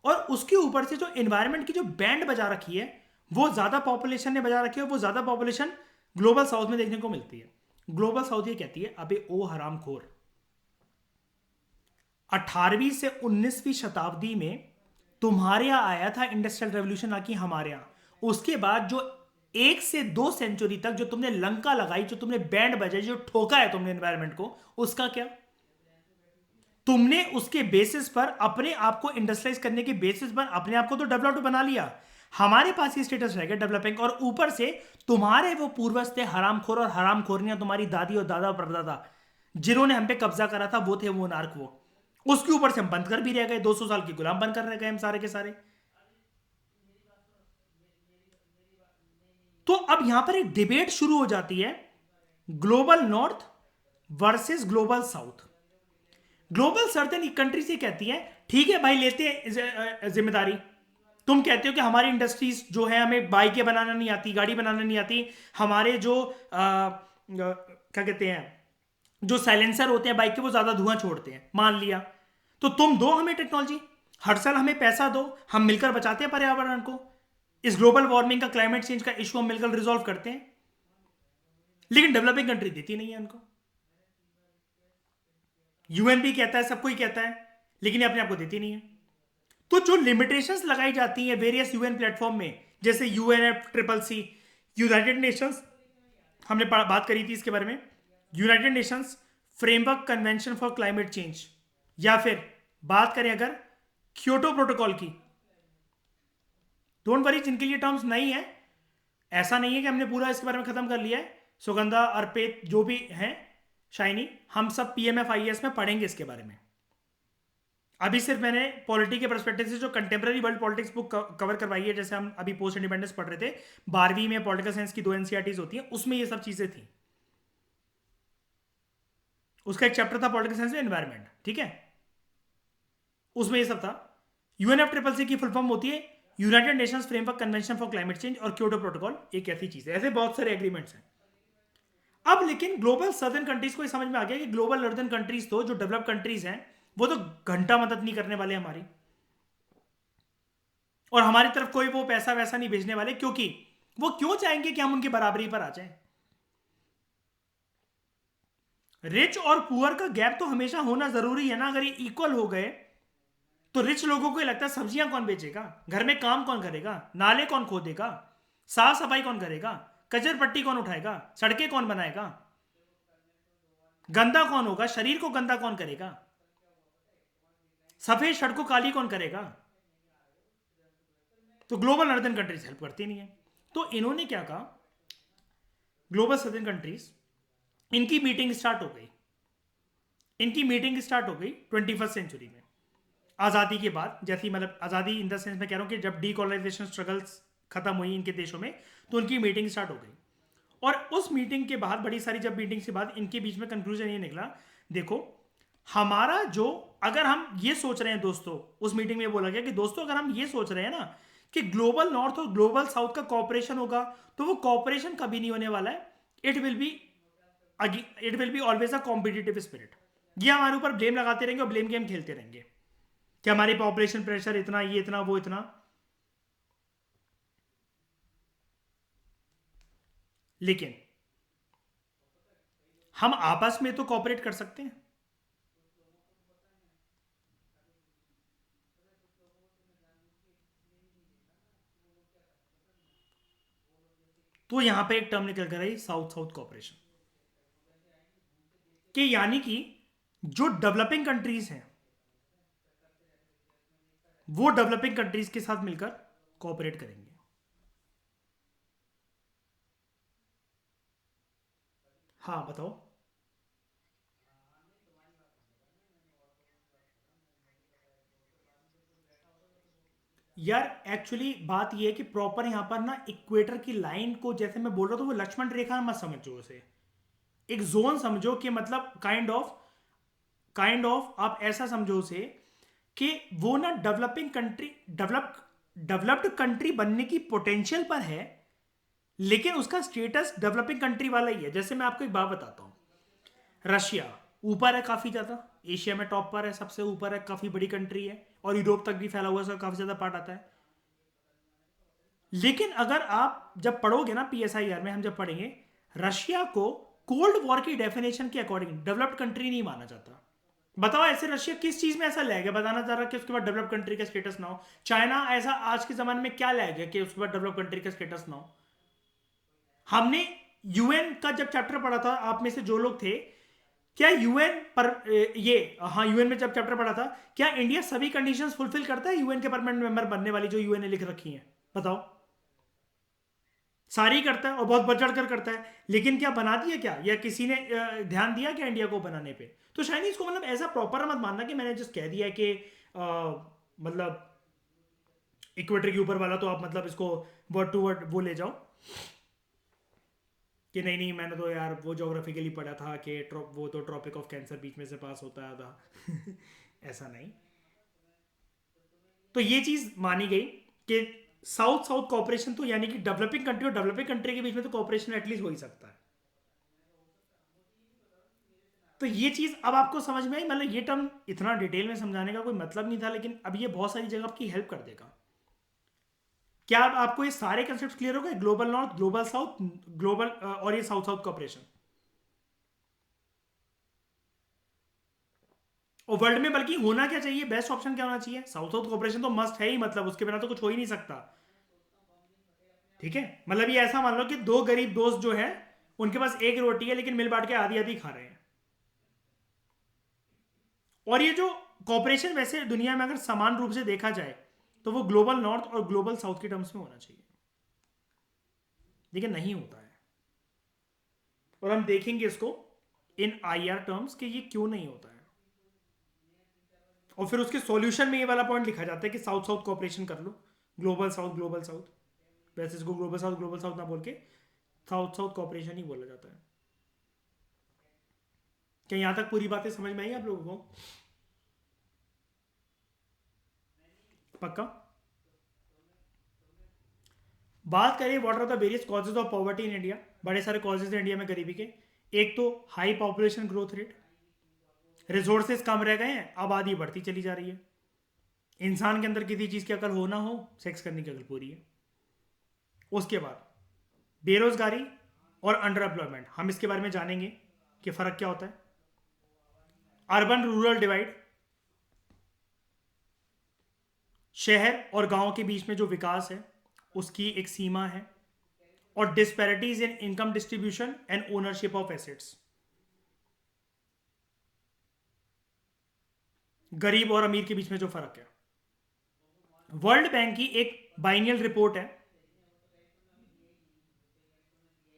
Speaker 1: और उसके ऊपर से जो एनवायरनमेंट की जो बैंड बजा रखी है, वो ज्यादा पॉपुलेशन ने बजा रखी है, वो ज्यादा पॉपुलेशन ग्लोबल साउथ में देखने को मिलती है। ग्लोबल साउथ ये कहती है अबे ओ हरामखोर, 18वीं से 19वीं शताब्दी में तुम्हारे यहां आया था इंडस्ट्रियल रेवोल्यूशन, ना कि हमारे यहां। उसके बाद जो 1 से 2 सेंचुरी तक जो तुमने लंका लगाई, जो तुमने बैंड बजाई, जो ठोका है तुमने एनवायरनमेंट को, उसका क्या? तुमने उसके बेसिस पर अपने आप को इंडस्ट्रियलाइज करने के बेसिस पर अपने आप को तो डेवलप्ड बना लिया, हमारे पास ये स्टेटस रहेगा डेवलपिंग, और ऊपर से तुम्हारे वो पूर्वज थे हरामखोर और हरामखोरनियां, तुम्हारी दादी और दादा और परदादा जिन्होंने हम पे कब्जा करा था, वो थे वो नार्क, वो उसके ऊपर से हम बंद कर भी रह गए, 200 साल की गुलाम बनकर रह गए हम सारे के सारे। तो अब यहां पर एक डिबेट शुरू हो जाती है, global north versus global south. Global southern country से कहती है ठीक है भाई, लेते हैं जिम्मेदारी, तुम कहते हो कि हमारी इंडस्ट्रीज जो है, हमें बाइकें बनाना नहीं आती, गाड़ी बनाना नहीं आती, हमारे जो क्या कहते हैं, जो साइलेंसर होते हैं बाइक के, वो ज्यादा धुआं छोड़ते हैं, मान लिया, तो तुम दो हमें टेक्नोलॉजी, हर साल हमें पैसा दो, हम मिलकर बचाते हैं पर्यावरण को, इस ग्लोबल वार्मिंग का, क्लाइमेट चेंज का इशू हम मिलकर रिजॉल्व करते हैं। लेकिन डेवलपिंग कंट्री देती नहीं है उनको, यूएन भी कहता है, सब कोई कहता है, लेकिन ये अपने आप को देती नहीं है। तो जो लिमिटेशंस लगाई जाती हैं वेरियस यूएन प्लेटफॉर्म में, जैसे UNFCCC, यूनाइटेड नेशंस, हमने बात करी थी इसके बारे में, United Nations framework convention for climate change, या फिर बात करें अगर क्योटो प्रोटोकॉल की, डोंट वरी जिनके लिए टर्म्स नहीं है, ऐसा नहीं है कि हमने पूरा इसके बारे में खत्म कर लिया है। सुगंधा, अर्पित, जो भी हैं, शाइनी, हम सब PMFIS में पढ़ेंगे इसके बारे में। अभी सिर्फ मैंने पॉलिटी के परस्पेक्टिव से जो contemporary world politics book cover करवाई है, जैसे हम अभी पोस्ट इंडिपेंडेंस पढ़ रहे थे, 12वीं में पॉलिटिकल साइंस की 2 NCERTs होती हैं, उसमें ये सब चीजें थी। उसका एक चैप्टर था पॉलिटिकल साइंस में एनवायरमेंट, ठीक है, उसमें ये सब था। UNFCCC की फुल फॉर्म होती है United Nations framework convention for climate change, और क्योटो प्रोटोकॉल एक ऐसी चीज है। ऐसे बहुत सारे एग्रीमेंट्स हैं। अब लेकिन ग्लोबल सदर्न कंट्रीज को समझ में आ गया कि ग्लोबल नॉर्दर्न कंट्रीज, तो जो डेवलप कंट्रीज हैं, वो तो घंटा मदद नहीं करने वाले हमारी, और हमारी तरफ कोई वो पैसा वैसा नहीं भेजने वाले, क्योंकि वो क्यों चाहेंगे कि हम उनकी बराबरी पर आ जाएं। रिच और पुअर का गैप तो हमेशा होना जरूरी है ना। अगर ये इक्वल हो गए तो रिच लोगों को ये लगता है सब्जियां कौन बेचेगा, घर में काम कौन करेगा, नाले कौन खोदेगा, साफ सफाई कौन करेगा, कचर पट्टी कौन उठाएगा, सड़कें कौन बनाएगा, गंदा कौन होगा, शरीर को गंदा कौन करेगा, सफेद शर्ट को काली कौन करेगा। तो ग्लोबल नॉर्दर्न कंट्रीज हेल्प करती नहीं है। तो इन्होंने क्या कहा, ग्लोबल सदर्न कंट्रीज, इनकी मीटिंग स्टार्ट हो गई। इनकी मीटिंग स्टार्ट हो गई 21st सेंचुरी में, आज़ादी के बाद। जैसी मतलब आज़ादी इन द सेंस में कह रहा हूँ कि जब डीकोलाइजेशन स्ट्रगल्स खत्म हुई इनके देशों में, तो उनकी मीटिंग स्टार्ट हो गई। और उस मीटिंग के बाद, बड़ी सारी जब मीटिंग के बाद, इनके बीच में कंक्लूजन ये निकला, देखो हमारा जो, अगर हम ये सोच रहे हैं दोस्तों, उस मीटिंग में बोला गया कि दोस्तों अगर हम ये सोच रहे हैं ना कि ग्लोबल नॉर्थ और ग्लोबल साउथ का कॉपरेशन होगा, तो वो कॉपरेशन कभी नहीं होने वाला है। It will be always a competitive spirit. ये हमारे ऊपर ब्लेम लगाते रहेंगे और ब्लेम गेम खेलते रहेंगे कि हमारी पॉपुलेशन प्रेशर इतना, ये इतना, वो इतना। लेकिन हम आपस में तो कॉपरेट कर सकते हैं। तो यहां पे एक टर्म निकल कर आई, साउथ साउथ कॉपरेशन, कि यानी कि जो डेवलपिंग कंट्रीज हैं वो डेवलपिंग कंट्रीज के साथ मिलकर कोऑपरेट करेंगे। हाँ बताओ। यार एक्चुअली बात यह है कि प्रॉपर यहां पर ना इक्वेटर की लाइन को, जैसे मैं बोल रहा था, वो लक्ष्मण रेखा मत समझो उसे, एक जोन समझो, कि मतलब काइंड ऑफ आप ऐसा समझो उसे कि वो ना डेवलप्ड कंट्री बनने की पोटेंशियल पर है, लेकिन उसका स्टेटस डेवलपिंग कंट्री वाला ही है। जैसे मैं आपको एक बात बताता हूं, रशिया ऊपर है काफी ज्यादा, एशिया में टॉप पर है, सबसे ऊपर है, काफी बड़ी कंट्री है, और यूरोप तक भी फैला हुआ है, उसका काफी ज्यादा पार्ट आता है। लेकिन अगर आप जब पढ़ोगे ना PSIR में, हम जब पढ़ेंगे, रशिया को कोल्ड वॉर की डेफिनेशन के अकॉर्डिंग डेवलप्ड कंट्री नहीं माना जाता। बताओ ऐसे रशिया किस चीज में ऐसा लैग है बताना चाह रहा कि उसके बाद डेवलप कंट्री का स्टेटस ना हो। चाइना ऐसा आज के जमाने में क्या लैग है कि उसके बाद डेवलप कंट्री का स्टेटस ना हो। हमने UN का जब चैप्टर पढ़ा था, आप में से जो लोग थे, क्या UN पर ये, हाँ UN में जब चैप्टर पढ़ा था, क्या इंडिया सभी कंडीशंस फुलफिल करता है UN के परमानेंट मेंबर बनने वाली, जो UN ने लिख रखी है? बताओ। सारी करता है और बहुत बढ़ चढ़ कर करता है, लेकिन क्या बना दिया क्या, या किसी ने ध्यान दिया क्या इंडिया को बनाने पे? तो शायद इसको मतलब ऐसा प्रॉपर मत मानना कि मैंने जस्ट कह दिया है कि मतलब इक्वेटर के ऊपर वाला, तो आप मतलब इसको वर्ड टू वर्ड वो ले जाओ कि नहीं नहीं मैंने तो यार वो ज्योग्राफिकली पढ़ा था कि वो तो ट्रॉपिक ऑफ कैंसर बीच में से पास होता था। ऐसा नहीं। तो ये चीज मानी गई कि साउथ साउथ कॉपरेशन, तो यानी कि डेवलपिंग कंट्री और डेवलपिंग कंट्री के बीच में तो कॉपरेशन एटलीस्ट हो ही सकता है। तो ये चीज अब आपको समझ में आई। मतलब ये टर्म इतना डिटेल में समझाने का कोई मतलब नहीं था, लेकिन अब ये बहुत सारी जगह आपकी हेल्प कर देगा। क्या आपको ये सारे कंसेप्ट क्लियर हो गए? Global north, global south, global और ये साउथ साउथ कॉपरेशन। और वर्ल्ड में बल्कि होना क्या चाहिए, बेस्ट ऑप्शन क्या होना चाहिए, साउथ साउथ कोऑपरेशन तो मस्ट है ही, मतलब उसके बिना तो कुछ हो ही नहीं सकता। ठीक है, मतलब ये ऐसा मान लो कि दो गरीब दोस्त जो है उनके पास एक रोटी है लेकिन मिल बांट के आधी आधी खा रहे हैं। और ये जो कॉपरेशन वैसे दुनिया में अगर समान रूप से देखा जाए तो वो ग्लोबल नॉर्थ और ग्लोबल साउथ के टर्म्स में होना चाहिए, लेकिन नहीं होता है। और हम देखेंगे इसको इन आईआर टर्म्स कि ये क्यों नहीं होता है। और फिर उसके सॉल्यूशन में ये वाला पॉइंट लिखा जाता है कि साउथ साउथ कॉपरेशन कर लो, ग्लोबल साउथ ग्लोबल साउथ। वैसे इसको ग्लोबल साउथ ना बोल के साउथ साउथ कॉपरेशन ही बोला जाता है। क्या यहां तक पूरी बातें समझ में आई आप लोगों को? पक्का? बात करें what are the various causes of poverty in India, बड़े सारे कॉजेज हैं इंडिया में गरीबी के। एक तो high population growth rate, resources कम रह गए हैं, आबादी बढ़ती चली जा रही है। इंसान के अंदर किसी चीज़ की अकल हो ना हो, सेक्स करने की अकल पूरी है। उसके बाद बेरोजगारी और अंडर एम्प्लॉयमेंट, हम इसके बारे में जानेंगे कि फ़र्क क्या होता है। अर्बन रूरल डिवाइड, शहर और गांव के बीच में जो विकास है उसकी एक सीमा है। और disparities in income distribution and ownership of assets, गरीब और अमीर के बीच में जो फर्क है। वर्ल्ड बैंक की एक बाइनियल रिपोर्ट है,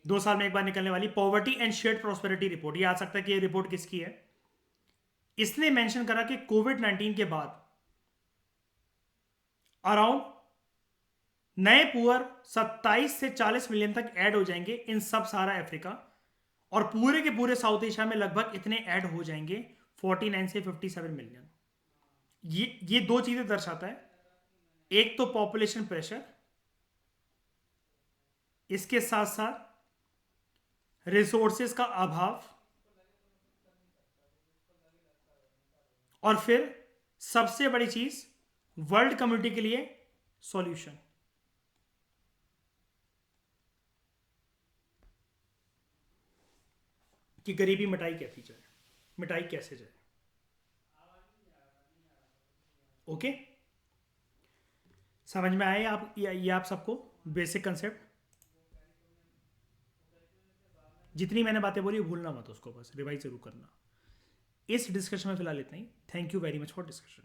Speaker 1: 2 साल में एक बार निकलने वाली, poverty and shared prosperity report. ये आ सकता है कि ये रिपोर्ट किसकी है। इसने मेंशन करा कि कोविड-19 के बाद अराउंड नए पुअर 27 से 40 मिलियन तक ऐड हो जाएंगे इन सब सारा अफ्रीका, और पूरे के पूरे साउथ एशिया में लगभग इतने ऐड हो जाएंगे 49 से 57 मिलियन। ये दो चीजें दर्शाता है, एक तो पॉपुलेशन प्रेशर, इसके साथ साथ रिसोर्सेज का अभाव, और फिर सबसे बड़ी चीज वर्ल्ड कम्युनिटी के लिए सॉल्यूशन, कि गरीबी मिटाई कैसी जाए, मिटाई कैसे जाए। ओके, समझ में आए आप ये आप सबको बेसिक कंसेप्ट? जितनी मैंने बातें बोली भूलना मत, उसको बस रिवाइज जरूर करना। इस डिस्कशन में फिलहाल इतना ही। Thank you very much for discussion.